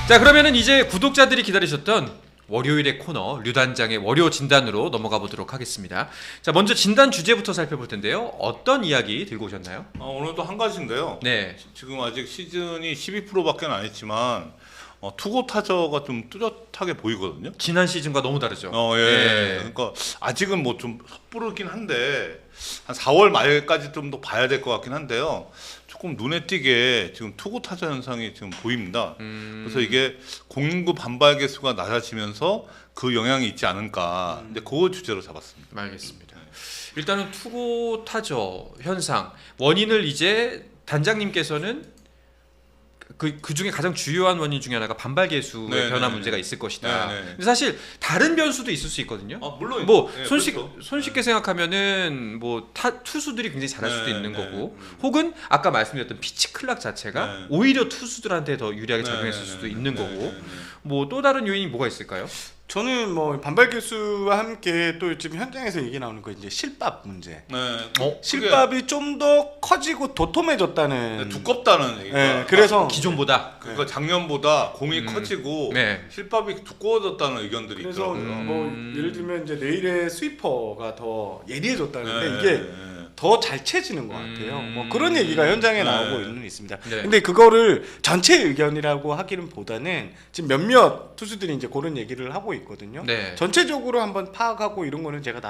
자, 그러면은 이제 구독자들이 기다리셨던 월요일의 코너 류단장의 월요 진단으로 넘어가 보도록 하겠습니다. 자, 먼저 진단 주제부터 살펴볼 텐데요. 어떤 이야기 들고 오셨나요? 오늘도 한 가지인데요. 네. 지금 아직 시즌이 12%밖에 안 했지만 투고 타저가 좀 뚜렷하게 보이거든요. 지난 시즌과 너무 다르죠. 예. 네. 그러니까 아직은 뭐 좀 섣부르긴 한데 한 4월 말까지 좀 더 봐야 될 것 같긴 한데요. 조금 눈에 띄게 지금 투고 타저 현상이 지금 보입니다. 그래서 이게 공인구 반발 개수가 낮아지면서 그 영향이 있지 않을까. 근데 그 주제로 잡았습니다. 알겠습니다. 일단은 투고 타저 현상 원인을 이제 단장님께서는 그 중에 가장 주요한 원인 중에 하나가 반발 개수의 네, 변화 네, 문제가 네. 있을 것이다. 네, 네. 근데 사실 다른 변수도 있을 수 있거든요. 물론 뭐 네, 손쉽게 그렇죠. 생각하면은 뭐 투수들이 굉장히 잘할 수도 네, 있는 네. 거고, 혹은 아까 말씀드렸던 피치 클락 자체가 네. 오히려 투수들한테 더 유리하게 네, 작용했을 네, 수도 네, 있는 네, 거고, 네, 네. 뭐 또 다른 요인이 뭐가 있을까요? 저는 뭐 반발 개수와 함께 또 지금 현장에서 얘기 나오는 거 이제 실밥 문제. 네. 실밥이 좀 더 커지고 도톰해졌다는. 네, 두껍다는 얘기가. 네, 그래서 기존보다. 그러니까 작년보다 공이 커지고 네. 실밥이 두꺼워졌다는 의견들이 그래서 있더라고요. 뭐 예를 들면 이제 내일의 스위퍼가 더 예리해졌다는데 네, 이게 네. 더 잘 채지는 것 같아요. 뭐 그런 얘기가 현장에 네. 나오고 있습니다. 네. 근데 그거를 전체 의견이라고 하기는 보다는 지금 몇몇 투수들이 이제 그런 얘기를 하고 있거든요. 네. 전체적으로 한번 파악하고 이런 거는 제가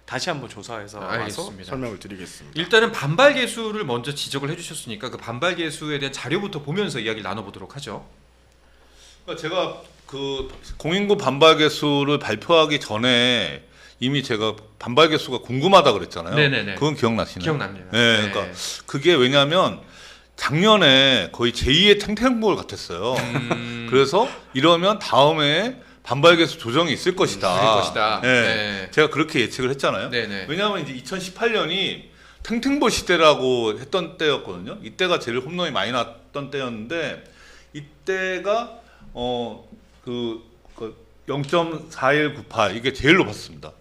다시 한번 조사해서 와서 알겠습니다. 설명을 드리겠습니다. 일단은 반발 개수를 먼저 지적을 해주셨으니까 그 반발 개수에 대한 자료부터 보면서 이야기를 나눠보도록 하죠. 그러니까 제가 그 공인구 반발 개수를 발표하기 전에 이미 제가 반발 개수가 궁금하다 그랬잖아요. 네네네. 그건 기억나시나요? 기억납니다. 네, 그러니까 그게 왜냐하면 작년에 거의 제2의 탱탱볼 같았어요. 그래서 이러면 다음에 반발 개수 조정이 있을 것이다. 있을 것이다. 네. 네. 제가 그렇게 예측을 했잖아요. 네네. 왜냐하면 이제 2018년이 탱탱볼 시대라고 했던 때였거든요. 이때가 제일 홈런이 많이 났던 때였는데 이때가 그 0.4198 이게 제일 높았습니다.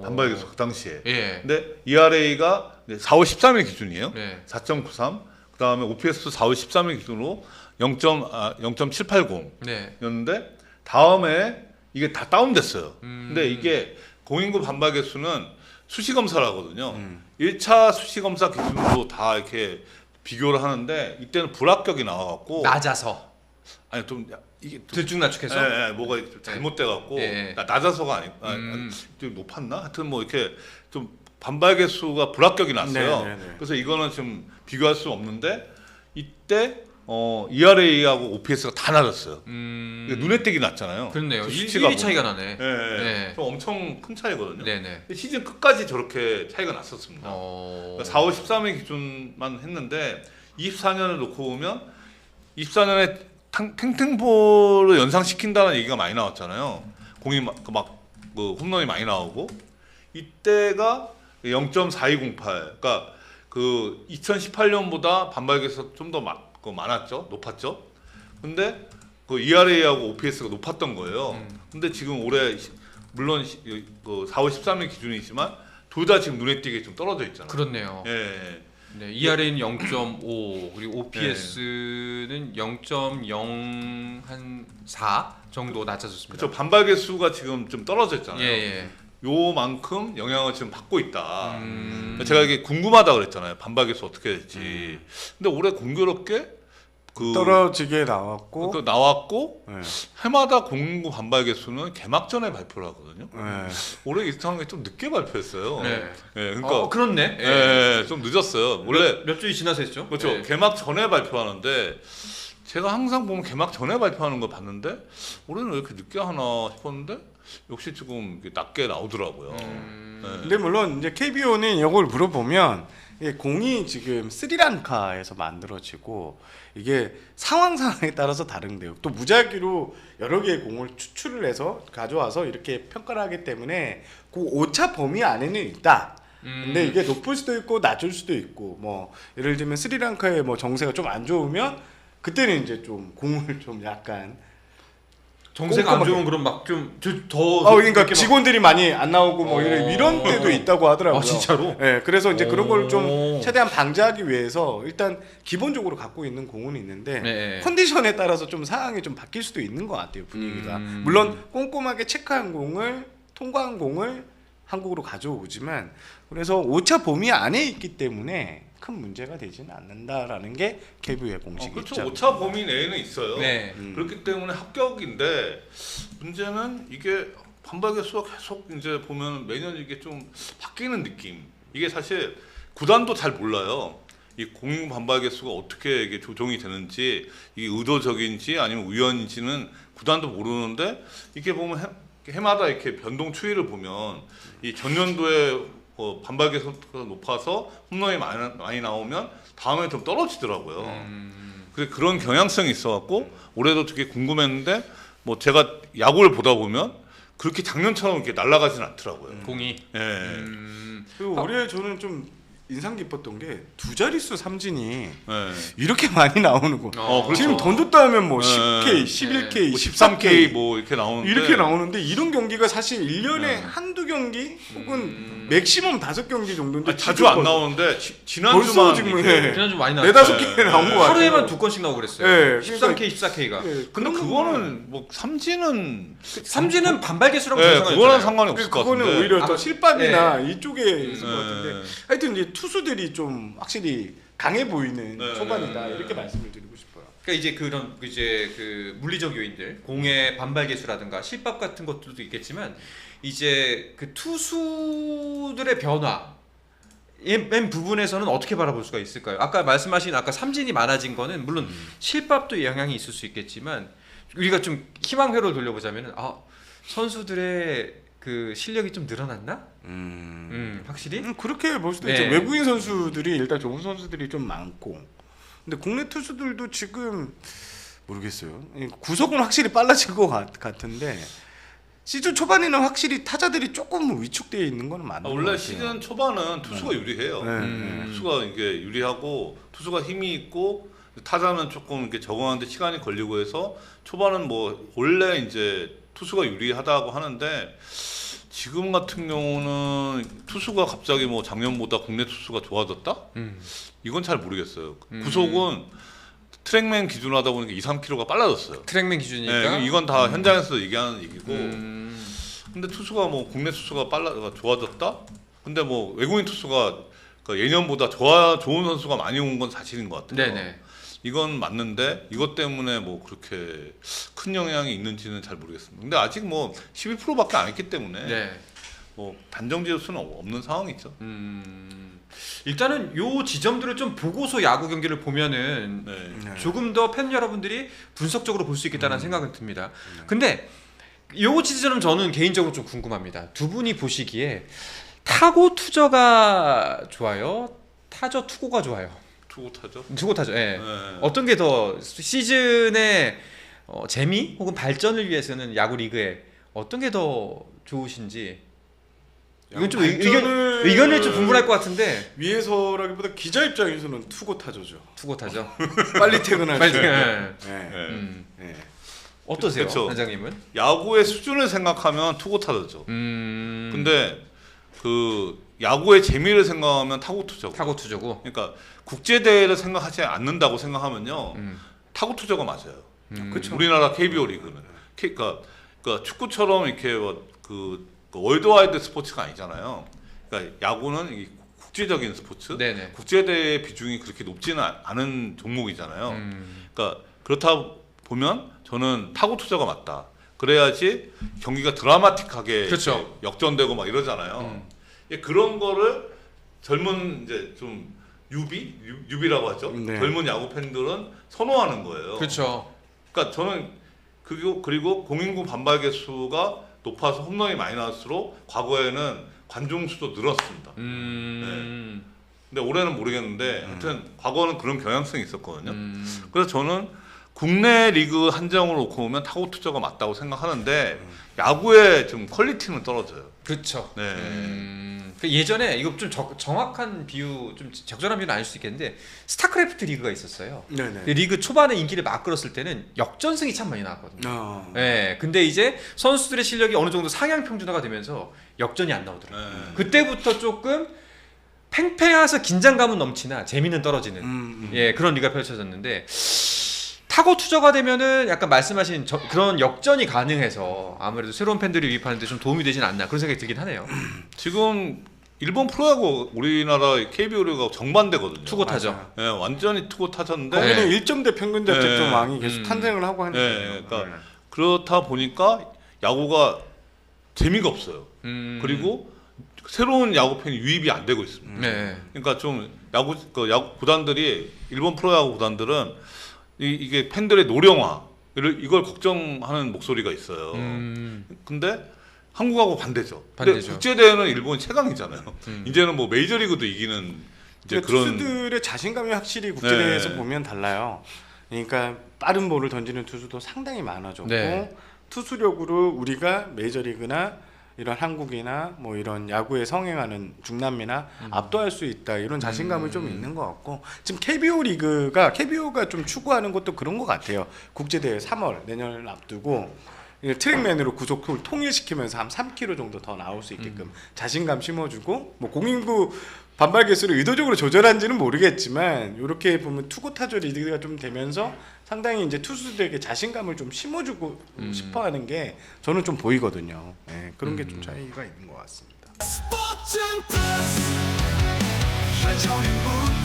반발 개수 그 당시에. 예. 근데 ERA가 4월 13일 기준이에요. 네. 4.93. 그다음에 OPS도 4월 13일 기준으로 0.780였는데 네. 다음에 이게 다 다운됐어요. 음. 근데 이게 공인구 반발 개수는 수시 검사를 하거든요. 1차 수시 검사 기준으로 다 이렇게 비교를 하는데 이때는 불합격이 나와갖고 낮아서 아니 좀 이게 좀 들쭉날쭉해서. 예, 뭐가 잘못돼갖고 예. 낮아서가 아니고 좀 높았나? 하여튼 뭐 이렇게 좀 반발 개수가 불합격이 났어요. 네, 네, 네. 그래서 이거는 좀 비교할 수 없는데 이때 ERA하고 OPS가 다 낮았어요. 이게 눈에 띄게 낮잖아요. 그렇네요. 그 1, 수치가 1위 차이가 보면. 나네. 예, 예. 네. 좀 엄청 큰 차이거든요. 네네. 근데 시즌 끝까지 저렇게 차이가 났었습니다. 그러니까 4월 13일 기준만 했는데 24년을 놓고 보면 24년에 탱탱볼을 연상시킨다는 얘기가 많이 나왔잖아요. 공이 막 홈런이 많이 나오고 이때가 0.4208. 그러니까 그 2018년보다 반발 개수가 좀 더 많았죠, 높았죠. 근데 그 ERA하고 OPS가 높았던 거예요. 근데 지금 올해 물론 그 4월 13일 기준이지만 둘 다 지금 눈에 띄게 좀 떨어져 있잖아요. 그렇네요. 예. 네, ERA는 0.5 그리고 OPS는 0.0한4 정도 낮아졌습니다. 그렇죠. 반발 개수가 지금 좀 떨어져 있잖아요. 예. 요만큼 영향을 지금 받고 있다. 제가 이게 궁금하다 그랬잖아요. 반발 개수 어떻게 될지. 근데 올해 공교롭게 떨어지게 나왔고 나왔고 네. 해마다 공인구 반발 개수는 개막 전에 발표를 하거든요. 네. 올해 이상하게 좀 늦게 발표했어요. 네. 예, 그러니까 그렇네. 좀 늦었어요. 원래 몇 주이 지나서 했죠? 그렇죠. 예. 개막 전에 발표하는데 제가 항상 보면 개막 전에 발표하는 걸 봤는데 올해는 왜 이렇게 늦게 하나 싶었는데 역시 조금 낮게 나오더라고요. 네. 근데 물론 이제 KBO는 이걸 물어보면 이게 공이 지금 스리랑카에서 만들어지고 이게 상황에 따라서 다른데요. 또 무작위로 여러 개의 공을 추출을 해서 가져와서 이렇게 평가를 하기 때문에 그 오차 범위 안에는 있다. 근데 이게 높을 수도 있고 낮을 수도 있고 뭐 예를 들면 스리랑카의 뭐 정세가 좀 안 좋으면 그때는 이제 좀 공을 좀 약간 정세가 안 꼼꼼하게. 좋은 그런 막 좀더 그러니까 직원들이 많이 안 나오고 뭐 이런 때도 있다고 하더라고요. 진짜로? 네, 그래서 이제 그런 걸 좀 오. 최대한 방지하기 위해서 일단 기본적으로 갖고 있는 공은 있는데 네. 컨디션에 따라서 좀 상황이 좀 바뀔 수도 있는 것 같아요, 분위기가. 물론 꼼꼼하게 체크한 공을 통과한 공을 한국으로 가져오지만 그래서 오차 범위 안에 있기 때문에 큰 문제가 되지는 않는다라는 게 KBO의 공식이죠. 그렇죠. 오차 범위 내에는 있어요. 네. 그렇기 때문에 합격인데 문제는 이게 반발 개수가 계속 이제 보면 매년 이게 좀 바뀌는 느낌. 이게 사실 구단도 잘 몰라요. 이 공인 반발 개수가 어떻게 이게 조정이 되는지 이게 의도적인지 아니면 우연인지는 구단도 모르는데 이게 보면 해마다 이렇게 변동 추이를 보면 이 전년도에 반발 개수가 높아서 홈런이 많이 나오면 다음에 좀 떨어지더라고요. 그래서 그런 경향성이 있어갖고 올해도 되게 궁금했는데 뭐 제가 야구를 보다 보면 그렇게 작년처럼 이렇게 날아가지는 않더라고요. 공이. 예. 그리고 올해 저는 좀 인상 깊었던 게 두 자릿수 삼진이 예. 이렇게 많이 나오는 거. 그렇죠. 지금 던졌다 하면 뭐 네. 10K, 11K, 뭐 13K 13K 뭐 이렇게 나오는데 이렇게 나오는데 이런 경기가 사실 1년에 네. 한두 경기 혹은 맥시멈 5경기 정도인데 자주 안 나오는데 벌써 지난주만 지금 이렇게 지난주 많이 네다섯 나왔어요. 개 나온 거 같아요. 하루에만 2건씩 나오고 그랬어요. 네, 13K, 14K가. 근데 그거는 뭐 삼진은 삼진은 반발 개수랑 예, 상관이 그거는 없잖아요. 상관이 없을 것 그거는 같은데. 오히려 더 아, 실밥이나 이쪽에 있을 것 같은데 네. 하여튼 이제 투수들이 좀 확실히 강해 보이는 네. 초반이다 이렇게 말씀을 드리고 싶어요. 그러니까 이제 그런 이제 그 물리적 요인들, 공의 반발 개수라든가 실밥 같은 것들도 있겠지만 이제 그 투수들의 변화 이 부분에서는 어떻게 바라볼 수가 있을까요? 아까 말씀하신 아까 삼진이 많아진 거는 물론 실밥도 영향이 있을 수 있겠지만 우리가 좀 희망회로를 돌려보자면은 선수들의 그 실력이 좀 늘어났나? 확실히? 그렇게 볼 수도 네. 있죠. 외국인 선수들이 일단 좋은 선수들이 좀 많고, 근데 국내 투수들도 지금 모르겠어요. 구속은 확실히 빨라진 것 같은데 시즌 초반에는 확실히 타자들이 조금 위축되어 있는 건 맞는 것 같아요. 원래 시즌 초반은 투수가 유리해요. 투수가 이게 유리하고 투수가 힘이 있고 타자는 조금 이렇게 적응하는데 시간이 걸리고 해서 초반은 뭐 원래 이제 투수가 유리하다고 하는데 지금 같은 경우는 투수가 갑자기 뭐 작년보다 국내 투수가 좋아졌다? 이건 잘 모르겠어요. 구속은 트랙맨 기준으로 하다 보니까 2, 3km가 빨라졌어요. 트랙맨 기준이니까. 네, 이건 다 현장에서 얘기하는 얘기고. 근데 투수가 뭐 국내 투수가 좋아졌다? 근데 뭐 외국인 투수가 그러니까 예년보다 좋은 선수가 많이 온 건 사실인 것 같아요. 네네. 이건 맞는데 이것 때문에 뭐 그렇게 큰 영향이 있는지는 잘 모르겠습니다. 근데 아직 뭐 12%밖에 안 했기 때문에 네. 뭐 단정지을 수는 없는 상황이죠. 일단은 요 지점들을 좀 보고서 야구 경기를 보면은 네. 조금 더 팬 여러분들이 분석적으로 볼 수 있겠다는 생각은 듭니다. 근데 요 지점은 저는 개인적으로 좀 궁금합니다. 두 분이 보시기에 타고 투저가 좋아요? 타저 투고가 좋아요? 투구 타죠. 투고 타죠. 예. 네. 어떤 게 더 시즌의 재미 혹은 발전을 위해서는 야구 리그에 어떤 게 더 좋으신지 이건 좀 의견을 좀 분분할 것 같은데 위에서라기보다 기자 입장에서는 투고 타조죠. 투고 타죠. 빨리 퇴근할 빨리 때. 퇴근. 네. 네. 네. 어떠세요, 그쵸. 단장님은? 야구의 수준을 생각하면 투구 타죠. 근데 근데 그 야구의 재미를 생각하면 타구 투저고. 타고 투저고. 그러니까 국제 대회를 생각하지 않는다고 생각하면요. 타구 투저가 맞아요. 그렇죠. 우리나라 KBO 리그는 그러니까 축구처럼 이렇게 그 월드와이드 스포츠가 아니잖아요. 그러니까 야구는 이 국제적인 스포츠, 네네. 국제 대회 비중이 그렇게 높지는 않은 종목이잖아요. 그러니까 그렇다 보면 저는 타구 투자가 맞다. 그래야지 경기가 드라마틱하게 그렇죠. 역전되고 막 이러잖아요. 그런 거를 젊은 이제 좀 유비라고 하죠. 네. 젊은 야구 팬들은 선호하는 거예요. 그렇죠. 그러니까 저는 그리고 공인구 반발 개수가 높아서 홈런이 많이 나올수록 과거에는 관중 수도 늘었습니다. 근데 올해는 모르겠는데 하여튼 과거는 그런 경향성이 있었거든요. 그래서 저는 국내 리그 한정으로 놓고 보면 타고 투자가 맞다고 생각하는데 야구의 좀 퀄리티는 떨어져요. 그렇죠. 네. 그 예전에 이거 좀 정확한 비유, 좀 적절한 비유는 아닐 수 있겠는데 스타크래프트 리그가 있었어요. 네네. 근데 리그 초반에 인기를 막 끌었을 때는 역전승이 참 많이 나왔거든요. 네, 근데 이제 선수들의 실력이 어느 정도 상향 평준화가 되면서 역전이 안 나오더라고요. 네. 그때부터 조금 팽팽해서 긴장감은 넘치나 재미는 떨어지는 예, 그런 리가 펼쳐졌는데 타고 투자가 되면은 약간 말씀하신 그런 역전이 가능해서 아무래도 새로운 팬들이 유입하는 데 좀 도움이 되진 않나 그런 생각이 들긴 하네요. 지금 일본 프로야구 우리나라 KBO가 정반대거든요. 투고 타죠. 네, 완전히 투고 타자인데 거기는 1점대 평균 자책점 네. 왕이 계속 탄생을 하고 하는 네, 거예요. 그러니까 그렇다 보니까 야구가 재미가 없어요. 그리고 새로운 야구 팬이 유입이 안 되고 있습니다. 네. 그러니까 좀 야구 구단들이 일본 프로야구 구단들은 이게 팬들의 노령화 이걸 걱정하는 목소리가 있어요. 근데 한국하고 반대죠. 근데 반대죠. 국제 대회는 일본이 최강이잖아요. 이제는 뭐 메이저리그도 이기는 이제 그런 투수들의 자신감이 확실히 국제대회에서 네. 보면 달라요. 그러니까 빠른 볼을 던지는 투수도 상당히 많아졌고 네. 투수력으로 우리가 메이저리그나 이런 한국이나 뭐 이런 야구에 성행하는 중남미나 압도할 수 있다 이런 자신감이 좀 있는 것 같고 지금 KBO가 좀 추구하는 것도 그런 것 같아요. 국제대회 3월 내년을 앞두고 트랙맨으로 구속을 통일시키면서 한 3km 정도 더 나올 수 있게끔 자신감 심어주고 뭐 공인구 반발 개수를 의도적으로 조절한지는 모르겠지만 이렇게 보면 투고 타조 리드가 좀 되면서 상당히 이제 투수들에게 자신감을 좀 심어주고 싶어하는 게 저는 좀 보이거든요. 네, 그런 게 좀 차이가 있는 것 같습니다. 스포츠 플러스 한정의 문